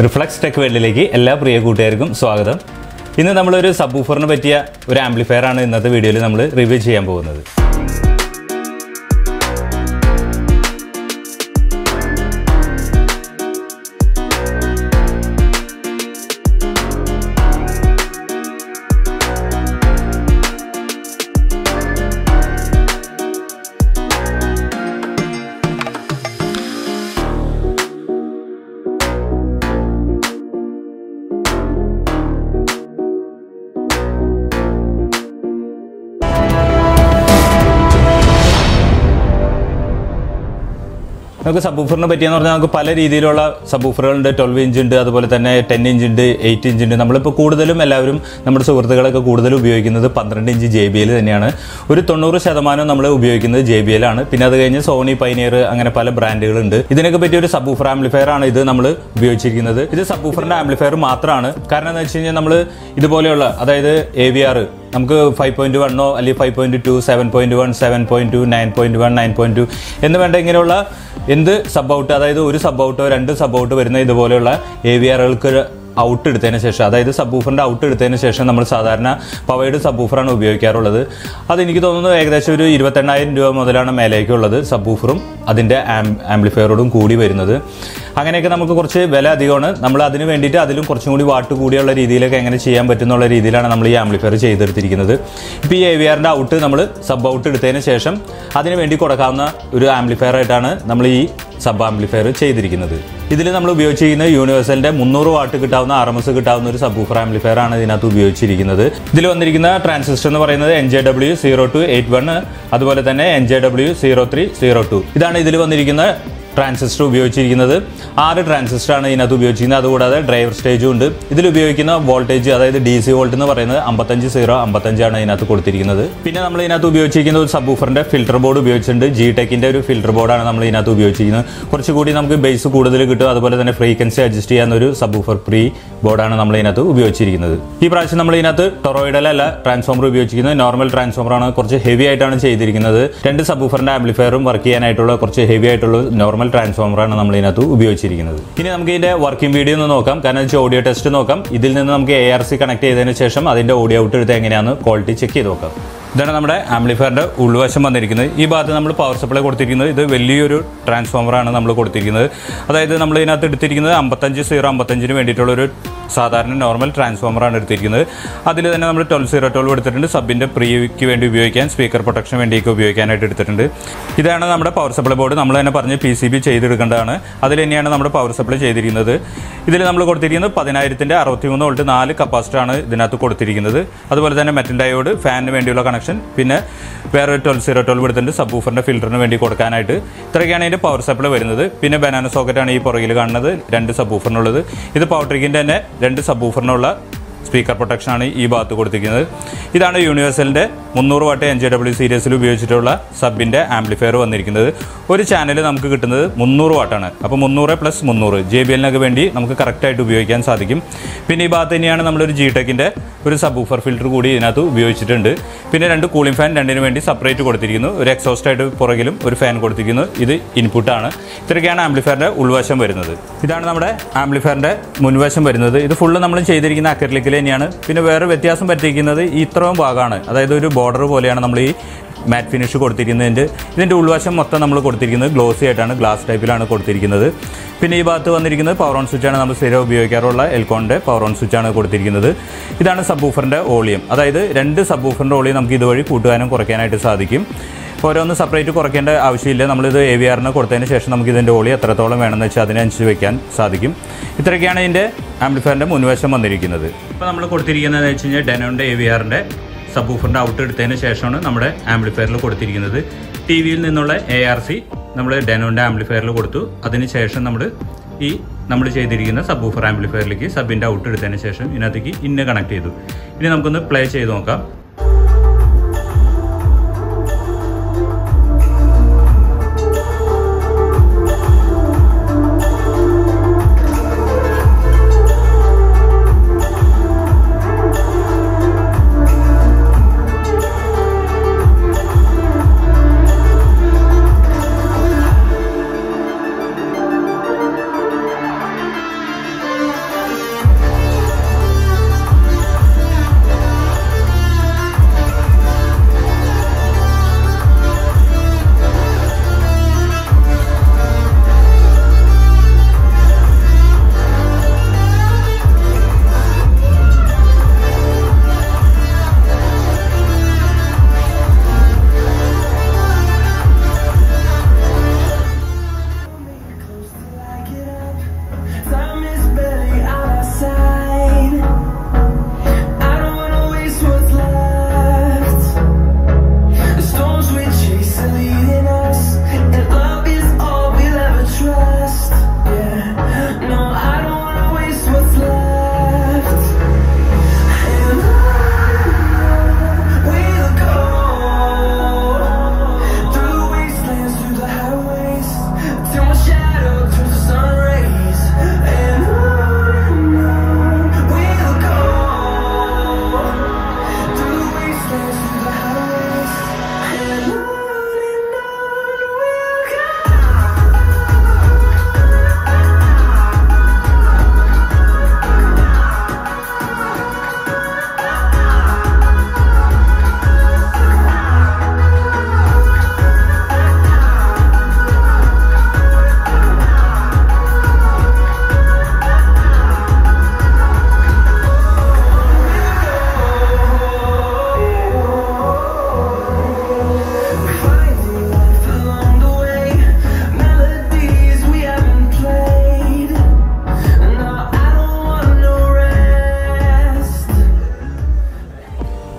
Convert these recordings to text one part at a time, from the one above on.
Reflex Tech വേൾഡിലേക്ക് എല്ലാ പ്രിയ കൂട്ടുകാർക്കും സ്വാഗതം. ഇന്ന് നമ്മൾ ഒരു സബ്വൂഫറിനെ പറ്റിയ ഒരു ആംപ്ലിഫയർ ആണ് ഇന്നത്തെ വീഡിയോയിൽ നമ്മൾ റിവ്യൂ ചെയ്യാൻ പോകുന്നത്. നമുക്ക് സബ്വൂഫറിനെ പറ്റിയെന്ന് പറഞ്ഞാൽ നമുക്ക് പല രീതിയിലുള്ള സബ്വൂഫറുകളുണ്ട്. 12 ഇഞ്ച് ഉണ്ട്, അതുപോലെ തന്നെ 10 ഇഞ്ച് ഉണ്ട്, 8 ഇഞ്ച് ഉണ്ട്. നമ്മളിപ്പോൾ കൂടുതലും എല്ലാവരും നമ്മുടെ സുഹൃത്തുക്കളൊക്കെ കൂടുതലും ഉപയോഗിക്കുന്നത് 12 ഇഞ്ച് JBL തന്നെയാണ്. ഒരു 90% നമ്മൾ ഉപയോഗിക്കുന്നത് JBL ആണ്. പിന്നെ അത് കഴിഞ്ഞ് സോണി, പൈനിയർ അങ്ങനെ പല ബ്രാൻഡുകളുണ്ട്. ഇതിനൊക്കെ പറ്റിയ ഒരു സബ്വൂഫർ ആംപ്ലിഫയർ ആണ് ഇത് നമ്മൾ ഉപയോഗിച്ചിരിക്കുന്നത്. ഇത് സബ്വൂഫറിന്റെ ആംപ്ലിഫയർ മാത്രമാണ്. കാരണം എന്താ വെച്ച് കഴിഞ്ഞാൽ നമ്മൾ ഇതുപോലെയുള്ള അതായത് AVR നമുക്ക് 5.1 അല്ലെങ്കിൽ 5.2, 7.1, 7.2, 9.1, 9.2 എന്ന് വേണ്ട ഇങ്ങനെയുള്ള എന്ത് സബ് ഔട്ട്, അതായത് ഒരു സബ് ഔട്ടോ 2 സബ് ഔട്ട് വരുന്ന ഇതുപോലെയുള്ള AVRകൾക്ക് ഔട്ട് എടുത്തതിന് ശേഷം, അതായത് സബ്വൂഫറിൻ്റെ ഔട്ട് എടുത്തതിന് ശേഷം നമ്മൾ സാധാരണ പവേർഡ് സബ്വൂഫറാണ് ഉപയോഗിക്കാറുള്ളത്. അതെനിക്ക് തോന്നുന്നു ഏകദേശം ഒരു 28,000 രൂപ മുതലാണ് മേലേക്കുള്ളത് സബ്വൂഫറും അതിൻ്റെ ആംപ്ലിഫയറോടും കൂടി വരുന്നത്. അങ്ങനെയൊക്കെ നമുക്ക് കുറച്ച് വില അധികമാണ്. നമ്മൾ അതിന് വേണ്ടിയിട്ട് അതിലും കുറച്ചും കൂടി വാട്ട് കൂടിയുള്ള രീതിയിലൊക്കെ എങ്ങനെ ചെയ്യാൻ പറ്റുന്നുള്ള രീതിയിലാണ് നമ്മൾ ഈ ആംപ്ലിഫയർ ചെയ്തെടുത്തിരിക്കുന്നത്. ഇപ്പോൾ ഈ AVRൻ്റെ ഔട്ട് നമ്മൾ സബ് ഔട്ട് എടുത്തതിന് ശേഷം അതിന് വേണ്ടി കൊടുക്കാവുന്ന ഒരു ആംപ്ലിഫയർ ആയിട്ടാണ് നമ്മൾ ഈ സബ് ആംപ്ലിഫയർ ചെയ്തിരിക്കുന്നത്. ഇതിൽ നമ്മൾ ഉപയോഗിച്ചിരിക്കുന്ന യൂണിവേഴ്സലിൻ്റെ 300 വാട്ട് കിട്ടാവുന്ന RMS കിട്ടാവുന്ന ഒരു സബ്വൂഫർ ആംപ്ലിഫയർ ആണ് ഇതിനകത്ത് ഉപയോഗിച്ചിരിക്കുന്നത്. ഇതിൽ വന്നിരിക്കുന്ന ട്രാൻസിസ്റ്റർ എന്ന് പറയുന്നത് NJW0281, അതുപോലെ തന്നെ NJW0302. ഇതാണ് ഇതിൽ വന്നിരിക്കുന്ന ട്രാൻസിസ്റ്റർ ഉപയോഗിച്ചിരിക്കുന്നത്. 6 ട്രാൻസിസ്റ്ററാണ് ഇതിനകത്ത് ഉപയോഗിച്ചിരിക്കുന്നത്. അതുകൂടാതെ ഡ്രൈവർ സ്റ്റേജും ഉണ്ട്. ഇതിൽ ഉപയോഗിക്കുന്ന വോൾട്ടേജ്, അതായത് DC വോൾട്ട് എന്ന് പറയുന്നത് 55,055 ആണ് ഇതിനകത്ത് കൊടുത്തിരിക്കുന്നത്. പിന്നെ നമ്മൾ ഇതിനകത്ത് ഉപയോഗിച്ചിരിക്കുന്ന ഒരു സബ്വൂഫറിന്റെ ഫിൽറ്റർ ബോർഡ് ഉപയോഗിച്ചിട്ടുണ്ട്. GTECHന്റെ ഒരു ഫിൽറ്റർ ബോർഡാണ് നമ്മൾ ഇതിനകത്ത് ഉപയോഗിച്ചിരിക്കുന്നത്. കുറച്ചുകൂടി നമുക്ക് ബേസ് കൂടുതൽ കിട്ടും. അതുപോലെ തന്നെ ഫ്രീക്വൻസി അഡ്ജസ്റ്റ് ചെയ്യാൻ ഒരു സബ്വൂഫർ പ്രീ ബോർഡാണ് നമ്മൾ ഇതിനകത്ത് ഉപയോഗിച്ചിരിക്കുന്നത്. ഈ പ്രാവശ്യം നമ്മൾ ഇതിനകത്ത് ടൊറോയിഡൽ അല്ല ട്രാൻസ്ഫോമർ ഉപയോഗിച്ചിരിക്കുന്നത്, നോർമൽ ട്രാൻസ്ഫോമറാണ്. കുറച്ച് ഹെവി ആയിട്ടാണ് ചെയ്തിരിക്കുന്നത്. 2 സബ്വൂഫറിന്റെ ആംപ്ലിഫയറും വർക്ക് ചെയ്യാനായിട്ടുള്ള കുറച്ച് ഹെവി ആയിട്ടുള്ള നോർമൽ ട്രാൻസ്ഫോമറാണ് നമ്മൾ ഇതിനകത്ത് ഉപയോഗിച്ചിരിക്കുന്നത്. ഇനി നമുക്ക് ഇതിന്റെ വർക്കിംഗ് വീഡിയോ ഒന്ന് നോക്കാം. കാരണം വെച്ചാൽ ഓഡിയോ ടെസ്റ്റ് നോക്കാം. ഇതിൽ നിന്ന് നമുക്ക് ARC കണക്ട് ചെയ്തതിന് ശേഷം അതിന്റെ ഓഡിയോ ഔട്ട് എടുത്ത് എങ്ങനെയാണ് ക്വാളിറ്റി ചെക്ക് ചെയ്ത് നോക്കാം. ഇതാണ് നമ്മുടെ ആംപ്ലിഫയറിന്റെ ഉൾവശം വന്നിരിക്കുന്നത്. ഈ ഭാഗത്ത് നമ്മൾ പവർ സപ്ലൈ കൊടുത്തിരിക്കുന്നത് ഇത് വലിയൊരു ട്രാൻസ്ഫോമറാണ് നമ്മൾ കൊടുത്തിരിക്കുന്നത്. അതായത് നമ്മൾ ഇതിനകത്ത് എടുത്തിരിക്കുന്നത് 55,055 വേണ്ടിയിട്ടുള്ള ഒരു സാധാരണ നോർമൽ ട്രാൻസ്ഫോമറാണ് എടുത്തിരിക്കുന്നത്. അതിൽ തന്നെ നമ്മൾ 12,012 എടുത്തിട്ടുണ്ട്. സബിൻ്റെ പ്രീക്ക് വേണ്ടി ഉപയോഗിക്കാൻ, സ്പീക്കർ പ്രൊട്ടക്ഷൻ വേണ്ടിയൊക്കെ ഉപയോഗിക്കാനായിട്ട് എടുത്തിട്ടുണ്ട്. ഇതാണ് നമ്മുടെ പവർ സപ്ലൈ ബോർഡ്. നമ്മൾ തന്നെ പറഞ്ഞ് PCB ചെയ്തെടുക്കേണ്ടതാണ്. അതിൽ തന്നെയാണ് നമ്മുടെ പവർ സപ്ലൈ ചെയ്തിരിക്കുന്നത്. ഇതിൽ നമ്മൾ കൊടുത്തിരിക്കുന്നത് 10,000ന്റെ 63 വോൾട്ട് 4 കപ്പാസിറ്ററാണ് ഇതിനകത്ത് കൊടുത്തിരിക്കുന്നത്. അതുപോലെ തന്നെ മെറ്റൽ ഡയോഡ്, ഫാനിന് വേണ്ടിയുള്ള കണക്ഷൻ, പിന്നെ വേറെ 12,012 എടുത്തിട്ടുണ്ട് സബ്വൂഫറിന്റെ ഫിൽറ്ററിന് വേണ്ടി കൊടുക്കാനായിട്ട്. ഇത്രയൊക്കെയാണ് ഇതിന്റെ പവർ സപ്ലൈ വരുന്നത്. പിന്നെ ബനാന സോക്കറ്റാണ് ഈ പുറകിൽ കാണുന്നത്, 2 സബ്വൂഫറിനുള്ളത്. ഇത് പവർട്രിക്കിന്റെ തന്നെ 2 സബ്വൂഫറിനുള്ള സ്പീക്കർ പ്രൊട്ടക്ഷനാണ് ഈ ഭാഗത്ത് കൊടുത്തിരിക്കുന്നത്. ഇതാണ് യൂണിവേഴ്സലിൻ്റെ 300 വാട്ട് NJW സീരീസിൽ ഉപയോഗിച്ചിട്ടുള്ള സബിൻ്റെ ആംപ്ലിഫയർ വന്നിരിക്കുന്നത്. ഒരു ചാനൽ നമുക്ക് കിട്ടുന്നത് 300 വാട്ടാണ്. അപ്പോൾ 300 + 300 JBLനൊക്കെ വേണ്ടി നമുക്ക് കറക്റ്റായിട്ട് ഉപയോഗിക്കാൻ സാധിക്കും. പിന്നെ ഈ ഭാഗത്ത് തന്നെയാണ് നമ്മളൊരു GTECHന്റെ ഒരു സബ്വൂഫർ ഫിൽറ്റർ കൂടി ഇതിനകത്ത് ഉപയോഗിച്ചിട്ടുണ്ട്. പിന്നെ 2 കൂളിംഗ് ഫാൻ, 2ന് വേണ്ടി സെപ്പറേറ്റ് കൊടുത്തിരിക്കുന്നു. ഒരു എക്സോസ്റ്റായിട്ട് പുറകിലും ഒരു ഫാൻ കൊടുത്തിരിക്കുന്നു. ഇത് ഇൻപുട്ടാണ്. ഇത്രയൊക്കെയാണ് ആംപ്ലിഫയറിൻ്റെ ഉൾവശം വരുന്നത്. ഇതാണ് നമ്മുടെ ആംപ്ലിഫയറിൻ്റെ മുൻവശം വരുന്നത്. ഇത് ഫുള്ള് നമ്മൾ ചെയ്തിരിക്കുന്ന അക്രിലിക്കിൽ തന്നെയാണ്. പിന്നെ വേറെ വ്യത്യാസം പറ്റിയിരിക്കുന്നത് ഇത്രയും ഭാഗമാണ്. അതായത് ഒരു ബോർഡർ പോലെയാണ് നമ്മൾ ഈ മാറ്റ് ഫിനിഷ് കൊടുത്തിരിക്കുന്നതിൻ്റെ. ഇതിൻ്റെ ഉൾവശം മൊത്തം നമ്മൾ കൊടുത്തിരിക്കുന്നത് ഗ്ലോസി ആയിട്ടാണ്, ഗ്ലാസ് ടൈപ്പിലാണ് കൊടുത്തിരിക്കുന്നത്. പിന്നെ ഈ ഭാഗത്ത് വന്നിരിക്കുന്നത് പവർ ഓൺ സ്വിച്ചാണ്. നമ്മൾ സ്ഥിരം ഉപയോഗിക്കാറുള്ള എൽക്കോണിൻ്റെ പവർ ഓൺ സ്വിച്ചാണ് കൊടുത്തിരിക്കുന്നത്. ഇതാണ് സബ്വൂഫറിൻ്റെ വോളിയം. അതായത് 2 സബ്വൂഫറിൻ്റെ വോളിയം നമുക്ക് ഇതുവഴി കൂട്ടുവാനും കുറയ്ക്കാനായിട്ട് സാധിക്കും. ഓരോന്ന് സെപ്പറേറ്റ് കുറയ്ക്കേണ്ട ആവശ്യമില്ല. നമ്മളിത് AVRന് കൊടുത്തതിന് ശേഷം നമുക്ക് ഇതിൻ്റെ വോളിയം എത്രത്തോളം വേണമെന്ന് വെച്ചാൽ അതിനനുസരിച്ച് വയ്ക്കാൻ സാധിക്കും. ഇത്രയൊക്കെയാണ് ഇതിൻ്റെ ആംപ്ലിഫയറിൻ്റെ മുൻവശം വന്നിരിക്കുന്നത്. ഇപ്പോൾ നമ്മൾ കൊടുത്തിരിക്കുന്നതെന്ന് വെച്ച് കഴിഞ്ഞാൽ ഡെനോൻ്റെ AVRൻ്റെ സബ്വൂഫറിൻ്റെ ഔട്ട് എടുത്തതിന് ശേഷമാണ് നമ്മുടെ ആംപ്ലിഫയറിൽ കൊടുത്തിരിക്കുന്നത്. TVയിൽ നിന്നുള്ള ARC നമ്മൾ ഡെനോൻ്റെ ആംപ്ലിഫയറിൽ കൊടുത്തു. അതിനുശേഷം നമ്മൾ ചെയ്തിരിക്കുന്ന സബ്വൂഫർ ആംപ്ലിഫയറിലേക്ക് സബിൻ്റെ ഔട്ട് എടുത്തതിന് ശേഷം ഇതിനകത്തേക്ക് കണക്ട് ചെയ്തു. ഇനി നമുക്കൊന്ന് പ്ലേ ചെയ്ത് നോക്കാം.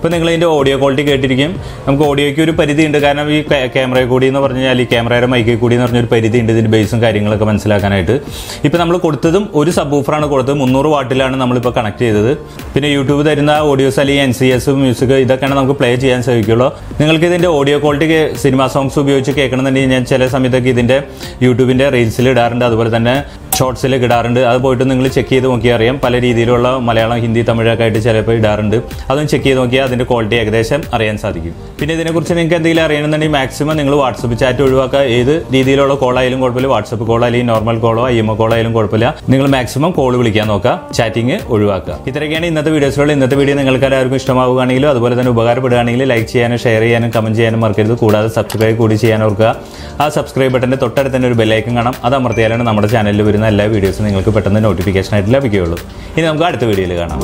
ഇപ്പോൾ നിങ്ങൾ ഇതിൻ്റെ ഓഡിയോ ക്വാളിറ്റി കേട്ടിരിക്കും. നമുക്ക് ഓഡിയോയ്ക്ക് ഒരു പരിധി ഉണ്ട്, കാരണം ഈ ക്യാമറയിൽ കൂടി എന്ന് പറഞ്ഞു കഴിഞ്ഞാൽ ഈ ക്യാമറയുടെ മൈക്കിൽ കൂടി എന്ന് പറഞ്ഞൊരു പരിധി ഉണ്ട് ഇതിൻ്റെ ബേസും കാര്യങ്ങളൊക്കെ മനസ്സിലാക്കാനായിട്ട്. ഇപ്പോൾ നമ്മൾ കൊടുത്തതും ഒരു സബ് വൂഫറാണ് കൊടുത്തത്, 300 വാട്ടിലാണ് നമ്മളിപ്പോൾ കണക്ട് ചെയ്തത്. പിന്നെ യൂട്യൂബ് തരുന്ന ഓഡിയോസ് അല്ലെങ്കിൽ NCS മ്യൂസിക് ഇതൊക്കെയാണ് നമുക്ക് പ്ലേ ചെയ്യാൻ സാധിക്കുള്ളൂ. നിങ്ങൾക്ക് ഇതിൻ്റെ ഓഡിയോ ക്വാളിറ്റി സിനിമ സോങ്സ് ഉപയോഗിച്ച് കേൾക്കണമെന്നുണ്ടെങ്കിൽ ഞാൻ ചില സമയത്തൊക്കെ ഇതിൻ്റെ യൂട്യൂബിൻ്റെ റീൽസിൽ ഇടാറുണ്ട്, അതുപോലെ തന്നെ ഷോർട്സിലേക്ക് ഇടാറുണ്ട്. അത് പോയിട്ട് നിങ്ങൾ ചെക്ക് ചെയ്ത് നോക്കിയാൽ അറിയാം. പല രീതിയിലുള്ള മലയാളം, ഹിന്ദി, തമിഴൊക്കെ ആയിട്ട് ചിലപ്പോൾ ഇടാറുണ്ട്. അതും ചെക്ക് ചെയ്ത് നോക്കിയാൽ അതിൻ്റെ ക്വാളിറ്റി ഏകദേശം അറിയാൻ സാധിക്കും. പിന്നെ ഇതിനെക്കുറിച്ച് നിങ്ങൾക്ക് എന്തെങ്കിലും അറിയണമെന്നുണ്ടെങ്കിൽ മാക്സിമം നിങ്ങൾ വാട്സപ്പ് ചാറ്റ് ഒഴിവാക്കുക. ഏത് രീതിയിലുള്ള കോളായാലും കുഴപ്പമില്ല, വാട്സപ്പ് കോൾ അല്ലെങ്കിൽ നോർമൽ കോളോ IMO കോളോ ആയാലും കുഴപ്പമില്ല. നിങ്ങൾ മാക്സിമം കോൾ വിളിക്കാൻ നോക്കുക, ചാറ്റിംഗ് ഒഴിവാക്കുക. ഇത്രയൊക്കെയാണ് ഇന്നത്തെ വീഡിയോസിലുള്ള. ഇന്നത്തെ വീഡിയോ നിങ്ങൾക്ക് എല്ലാവർക്കും ഇഷ്ടമാവുകയാണെങ്കിലും അതുപോലെ തന്നെ ഉപകാരപ്പെടുകയാണെങ്കിൽ ലൈക്ക് ചെയ്യാനും ഷെയർ ചെയ്യാനും കമൻറ്റ് ചെയ്യാനും മറക്കരുത്. കൂടാതെ സബ്സ്ക്രൈബ് കൂടി ചെയ്യാൻ ഓർക്കുക. ആ സബ്സ്ക്രൈബ് ബട്ടൻ്റെ തൊട്ടടുത്ത് തന്നെ ഒരു ബെല്ലൈക്കൺ കാണാം. അത് അമർത്തിയാലാണ് നമ്മുടെ ചാനലിൽ വരുന്ന എല്ലാ വീഡിയോസും നിങ്ങൾക്ക് പെട്ടെന്ന് നോട്ടിഫിക്കേഷൻ ആയിട്ട് ലഭിക്കുകയുള്ളൂ. ഇനി നമുക്ക് അടുത്ത വീഡിയോയിൽ കാണാം.